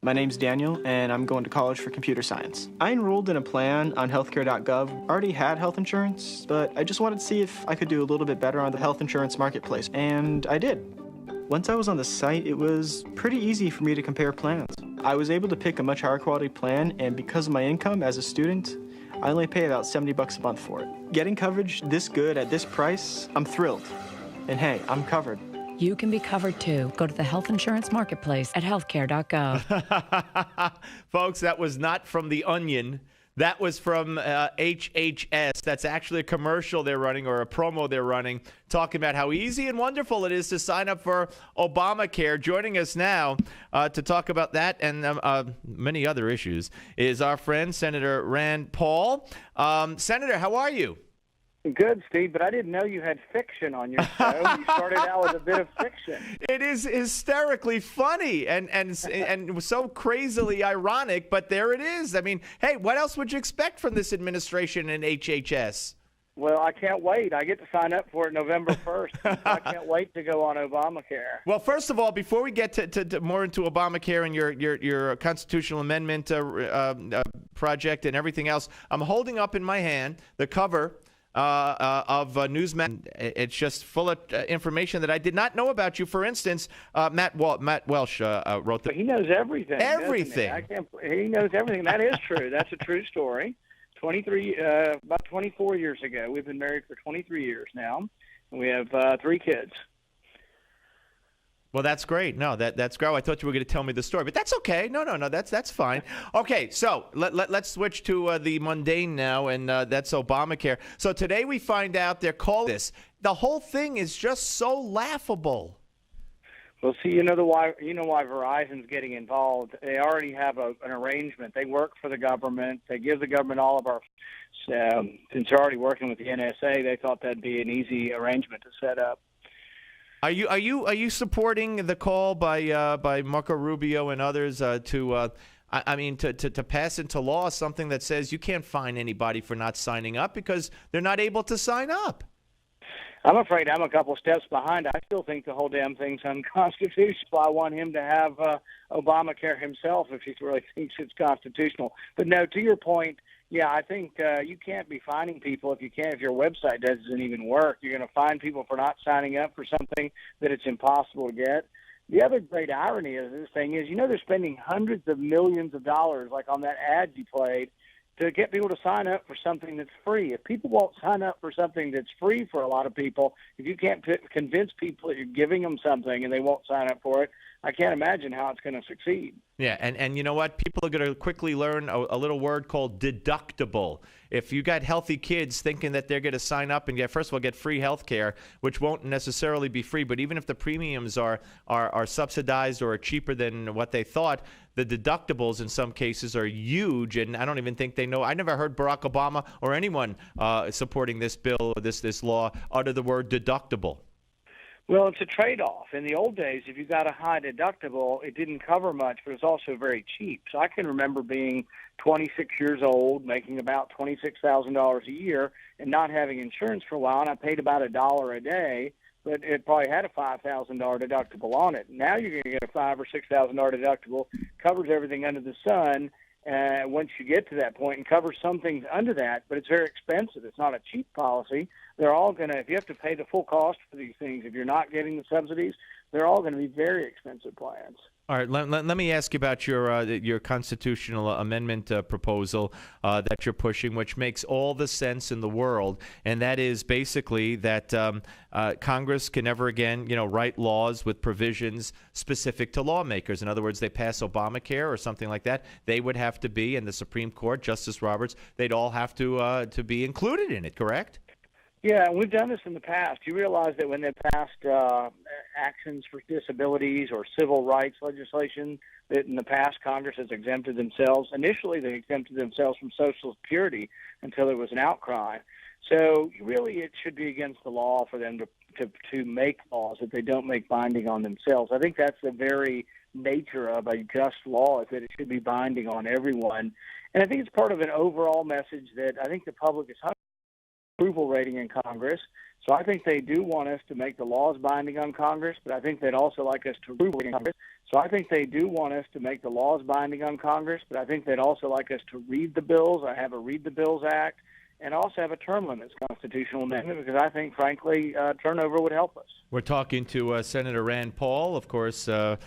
My name's Daniel, and I'm going to college for computer science. I enrolled in a plan on healthcare.gov. Already had health insurance, but I just wanted to see if I could do a little bit better on the health insurance marketplace, and I did. Once I was on the site, it was pretty easy for me to compare plans. I was able to pick a much higher quality plan, and because of my income as a student, I only pay about $70 a month for it. Getting coverage this good at this price, I'm thrilled. And hey, I'm covered. You can be covered too. Go to the health insurance marketplace at healthcare.gov. Folks, that was not from The Onion. That was from HHS. That's actually a commercial they're running, or a promo they're running, talking about how easy and wonderful it is to sign up for Obamacare. Joining us now to talk about that and many other issues is our friend, Senator Rand Paul. Senator, how are you? Good, Steve, but I didn't know you had fiction on your show. You started out with a bit of fiction. It is hysterically funny and so crazily ironic, but there it is. I mean, hey, what else would you expect from this administration and HHS? Well, I can't wait. I get to sign up for it November 1st. I can't wait to go on Obamacare. Well, first of all, before we get to more into Obamacare and your constitutional amendment project and everything else, I'm holding up in my hand the cover of Newsmax. It's just full of information that I did not know about you. For instance, Matt Welsh wrote But he knows everything. Everything. He knows everything. That is true. That's a true story. About 24 years ago. We've been married for 23 years now, and we have 3 kids. Well, that's great. No, that's great. I thought you were going to tell me the story, but that's okay. No, that's fine. Okay, so let's switch to the mundane now, and that's Obamacare. So today we find out they're calling this. The whole thing is just so laughable. Well, see, you know why Verizon's getting involved. They already have an arrangement. They work for the government. They give the government all of our. Since they're already working with the NSA, they thought that'd be an easy arrangement to set up. Are you supporting the call by Marco Rubio and others to pass into law something that says you can't fine anybody for not signing up because they're not able to sign up? I'm afraid I'm a couple steps behind. I still think the whole damn thing's unconstitutional. I want him to have Obamacare himself if he really thinks it's constitutional. But no, to your point, yeah, I think you can't be fining people if your website doesn't even work. You're going to fine people for not signing up for something that it's impossible to get. The other great irony of this thing is, they're spending hundreds of millions of dollars, like on that ad you played, to get people to sign up for something that's free. If people won't sign up for something that's free for a lot of people, if you can't convince people that you're giving them something and they won't sign up for it, I can't imagine how it's going to succeed. Yeah, and you know what? People are going to quickly learn a little word called deductible. If you got healthy kids thinking that they're going to sign up and first of all, get free health care, which won't necessarily be free, but even if the premiums are subsidized or are cheaper than what they thought, the deductibles in some cases are huge, and I don't even think they know. I never heard Barack Obama or anyone supporting this bill or this law utter the word deductible. Well, it's a trade-off. In the old days, if you got a high deductible, it didn't cover much, but it was also very cheap. So I can remember being 26 years old, making about $26,000 a year, and not having insurance for a while, and I paid about $1 a day, but it probably had a $5,000 deductible on it. Now you're going to get a $5,000 or $6,000 deductible, covers everything under the sun, once you get to that point, and covers some things under that, but it's very expensive. It's not a cheap policy. They're all going to, if you have to pay the full cost for these things, if you're not getting the subsidies, they're all going to be very expensive plans. All right, let me ask you about your constitutional amendment proposal that you're pushing, which makes all the sense in the world, and that is basically that Congress can never again, write laws with provisions specific to lawmakers. In other words, they pass Obamacare or something like that, they would have to be, and the Supreme Court, Justice Roberts, they'd all have to be included in it, correct? Yeah, we've done this in the past. You realize that when they passed actions for disabilities or civil rights legislation, that in the past Congress has exempted themselves. Initially, they exempted themselves from Social Security until there was an outcry. So really it should be against the law for them to make laws that they don't make binding on themselves. I think that's the very nature of a just law, is that it should be binding on everyone. And I think it's part of an overall message that I think the public is approval rating in Congress. So I think they do want us to make the laws binding on Congress, but I think they'd also like us to approve Congress. So I think they do want us to make the laws binding on Congress, but I think they'd also like us to read the bills. I have a Read the Bills Act, and also have a term limits constitutional amendment, because I think, frankly, turnover would help us. We're talking to Senator Rand Paul, of course, the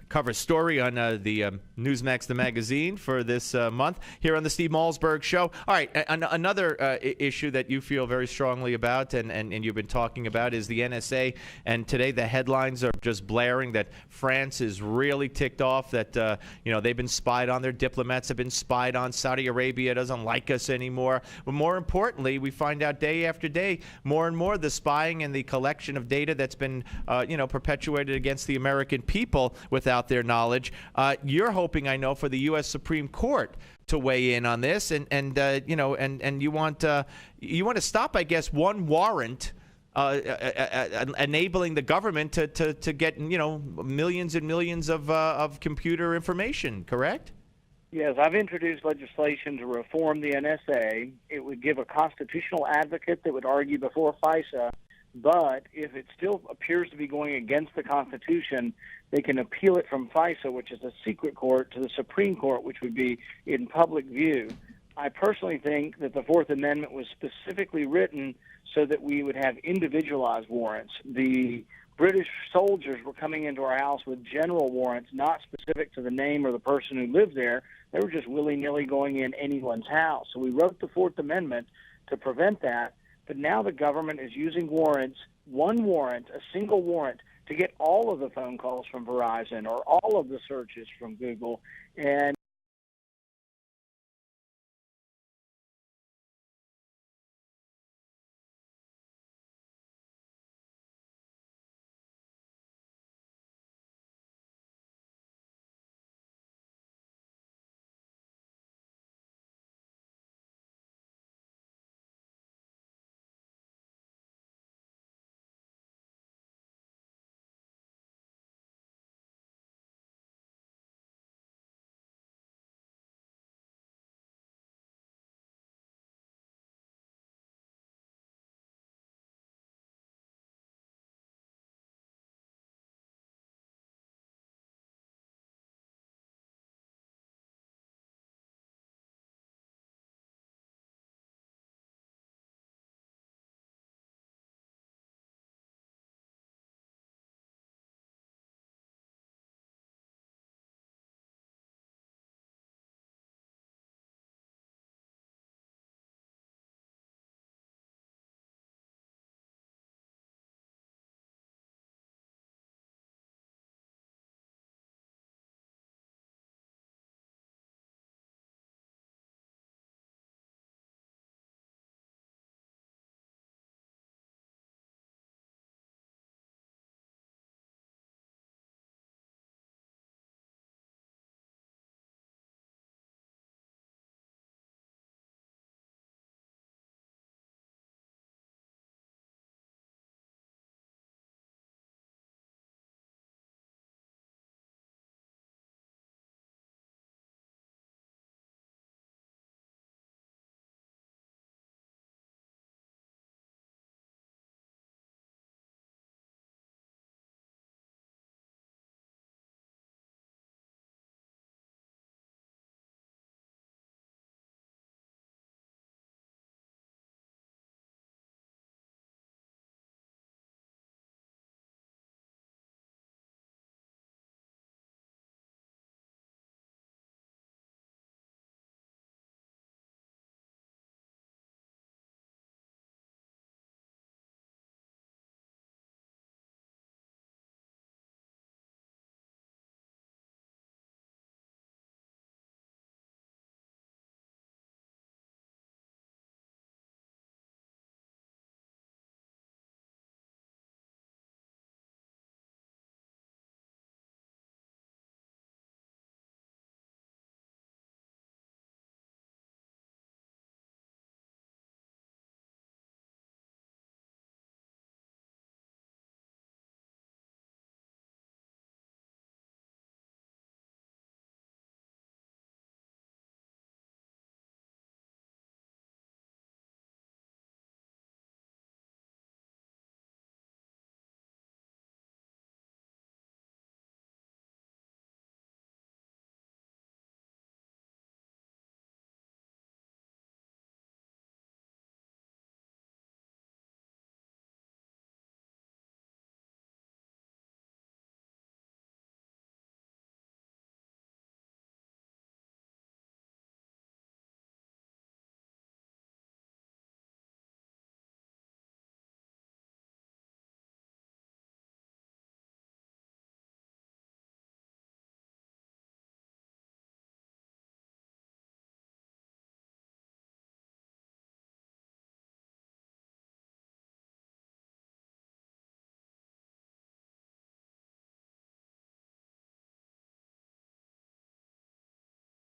cover story on the Newsmax, the magazine, for this month here on the Steve Malzberg Show. All right, another issue that you feel very strongly about and you've been talking about is the NSA. And today the headlines are just blaring that France is really ticked off that they've been spied on. Their diplomats have been spied on. Saudi Arabia doesn't like us anymore. But more importantly, we find out day after day more and more the spying and the collection of data that's been perpetuated against the American people without their knowledge. You're hoping, I know, for the U.S. Supreme Court to weigh in on this, and you want to stop, I guess, one warrant enabling the government to get millions and millions of computer information. Correct? Yes, I've introduced legislation to reform the NSA. It would give a constitutional advocate that would argue before FISA. But if it still appears to be going against the Constitution, they can appeal it from FISA, which is a secret court, to the Supreme Court, which would be in public view. I personally think that the Fourth Amendment was specifically written so that we would have individualized warrants. The British soldiers were coming into our house with general warrants, not specific to the name or the person who lived there. They were just willy-nilly going in anyone's house. So we wrote the Fourth Amendment to prevent that. But now the government is using warrants, one warrant, a single warrant, to get all of the phone calls from Verizon or all of the searches from Google. And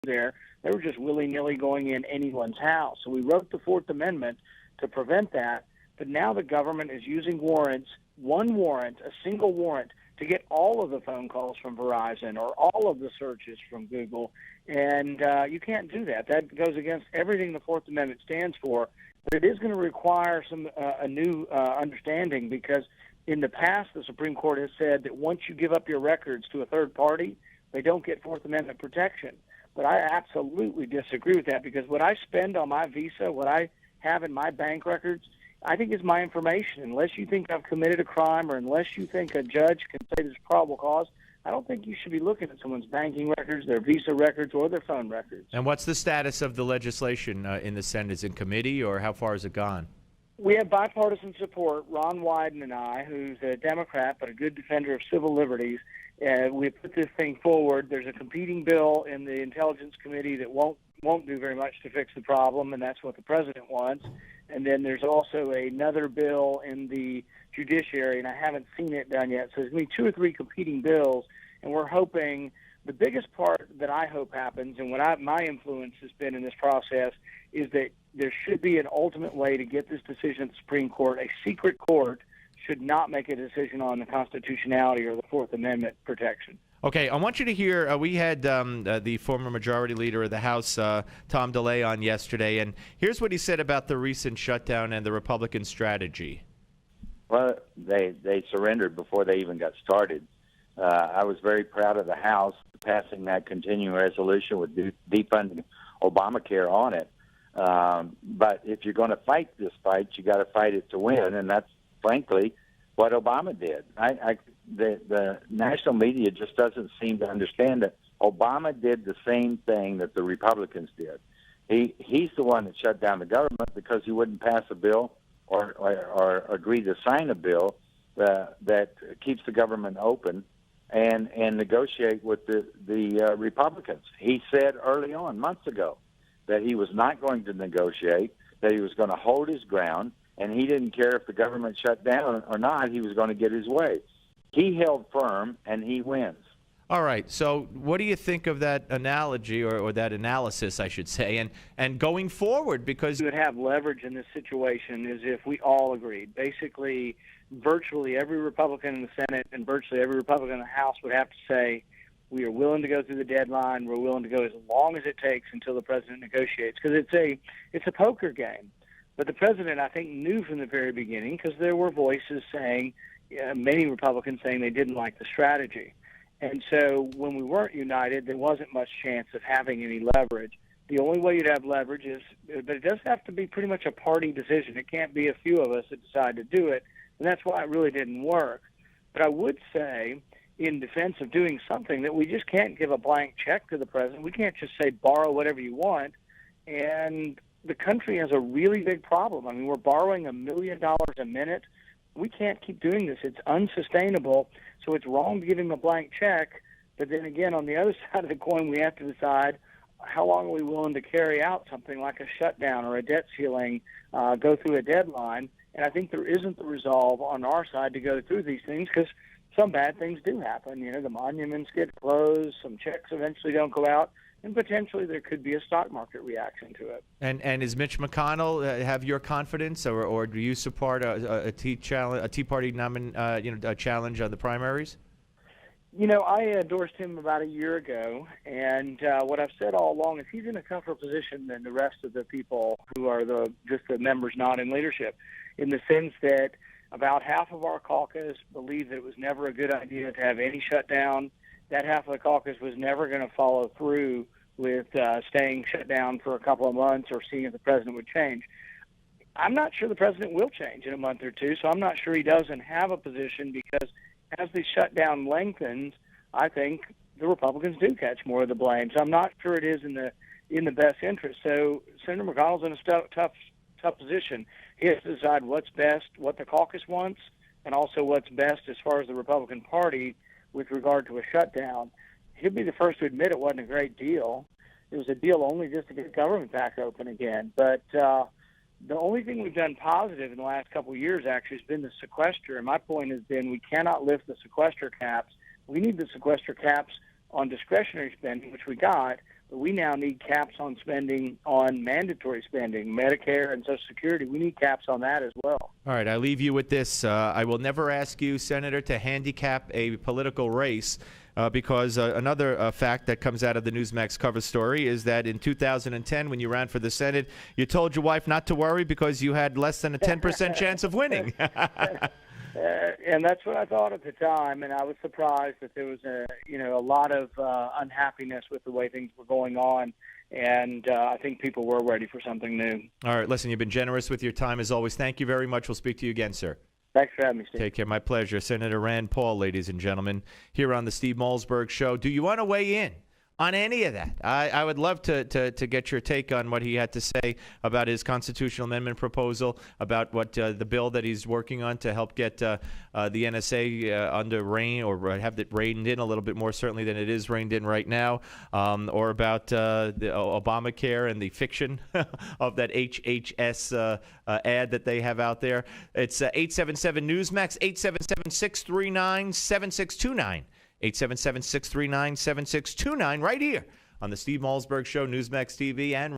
there. They were just willy-nilly going in anyone's house. So we wrote the Fourth Amendment to prevent that. But now the government is using warrants, one warrant, a single warrant, to get all of the phone calls from Verizon or all of the searches from Google. And you can't do that. That goes against everything the Fourth Amendment stands for. But it is going to require a new understanding, because in the past the Supreme Court has said that once you give up your records to a third party, they don't get Fourth Amendment protection. But I absolutely disagree with that, because what I spend on my Visa, what I have in my bank records, I think is my information. Unless you think I've committed a crime, or unless you think a judge can say there's probable cause, I don't think you should be looking at someone's banking records, their Visa records, or their phone records. And what's the status of the legislation in the Senate? Is it in committee, or how far has it gone? We have bipartisan support. Ron Wyden and I, who's a Democrat but a good defender of civil liberties, we put this thing forward. There's a competing bill in the Intelligence Committee that won't do very much to fix the problem, and that's what the president wants. And then there's also another bill in the judiciary, and I haven't seen it done yet. So there's going to be 2 or 3 competing bills, and we're hoping the biggest part that I hope happens, and what my influence has been in this process, is that there should be an ultimate way to get this decision at the Supreme Court. A secret court should not make a decision on the constitutionality or the Fourth Amendment protection. Okay, I want you to hear, we had the former Majority Leader of the House, Tom DeLay, on yesterday, and here's what he said about the recent shutdown and the Republican strategy. Well, they surrendered before they even got started. I was very proud of the House passing that continuing resolution with defunding Obamacare on it. But if you're going to fight this fight, you got to fight it to win, and that's frankly what Obama did. The national media just doesn't seem to understand that Obama did the same thing that the Republicans did. He's the one that shut down the government because he wouldn't pass a bill or agree to sign a bill that keeps the government open and negotiate with the Republicans. He said early on, months ago, that he was not going to negotiate, that he was going to hold his ground, and he didn't care if the government shut down or not. He was going to get his way. He held firm, and he wins. All right. So what do you think of that analogy, or that analysis, I should say, and going forward? Because you would have leverage in this situation is if we all agreed. Basically, virtually every Republican in the Senate and virtually every Republican in the House would have to say, we are willing to go through the deadline. We're willing to go as long as it takes until the president negotiates, because it's a poker game. But the president, I think, knew from the very beginning, because there were voices saying, many Republicans saying they didn't like the strategy. And so when we weren't united, there wasn't much chance of having any leverage. The only way you'd have leverage is, but it does have to be pretty much a party decision. It can't be a few of us that decide to do it, and that's why it really didn't work. But I would say, in defense of doing something, that we just can't give a blank check to the president. We can't just say borrow whatever you want. And the country has a really big problem. I mean, we're borrowing $1 million a minute. We can't keep doing this. It's unsustainable. So it's wrong to give him a blank check. But then again, on the other side of the coin, we have to decide how long are we willing to carry out something like a shutdown or a debt ceiling, go through a deadline. And I think there isn't the resolve on our side to go through these things, because some bad things do happen. You know, the monuments get closed, some checks eventually don't go out, and potentially there could be a stock market reaction to it. And is Mitch McConnell have your confidence, or do you support a Tea Party challenge on the primaries? You know, I endorsed him about a year ago, and what I've said all along is he's in a tougher position than the rest of the people who are just the members not in leadership, in the sense that about half of our caucus believe that it was never a good idea to have any shutdown. That half of the caucus was never going to follow through with staying shut down for a couple of months or seeing if the president would change. I'm not sure the president will change in a month or two, so I'm not sure he doesn't have a position, because as the shutdown lengthens, I think the Republicans do catch more of the blame. So I'm not sure it is in the best interest. So Senator McConnell's in a tough position. He has to decide what's best, what the caucus wants, and also what's best as far as the Republican Party with regard to a shutdown. He'll be the first to admit it wasn't a great deal. It was a deal only just to get government back open again. But the only thing we've done positive in the last couple of years actually has been the sequester. And my point has been we cannot lift the sequester caps. We need the sequester caps on discretionary spending, which we got, we now need caps on spending on mandatory spending, Medicare and Social Security. We need caps on that as well. All right, I leave you with this. I will never ask you, Senator, to handicap a political race because another fact that comes out of the Newsmax cover story is that in 2010, when you ran for the Senate, you told your wife not to worry because you had less than a 10% chance of winning. And that's what I thought at the time, and I was surprised that there was a lot of unhappiness with the way things were going on, and I think people were ready for something new. All right, listen, you've been generous with your time as always. Thank you very much. We'll speak to you again, sir. Thanks for having me, Steve. Take care. My pleasure. Senator Rand Paul, ladies and gentlemen, here on the Steve Malzberg Show. Do you want to weigh in on any of that? I would love to get your take on what he had to say about his constitutional amendment proposal, about what the bill that he's working on to help get the NSA under rein, or have it reined in a little bit more certainly than it is reined in right now, or about the Obamacare and the fiction of that HHS ad that they have out there. It's 877 Newsmax, 877-639-7629. 877-639-7629 right here on the Steve Malzberg Show, Newsmax TV and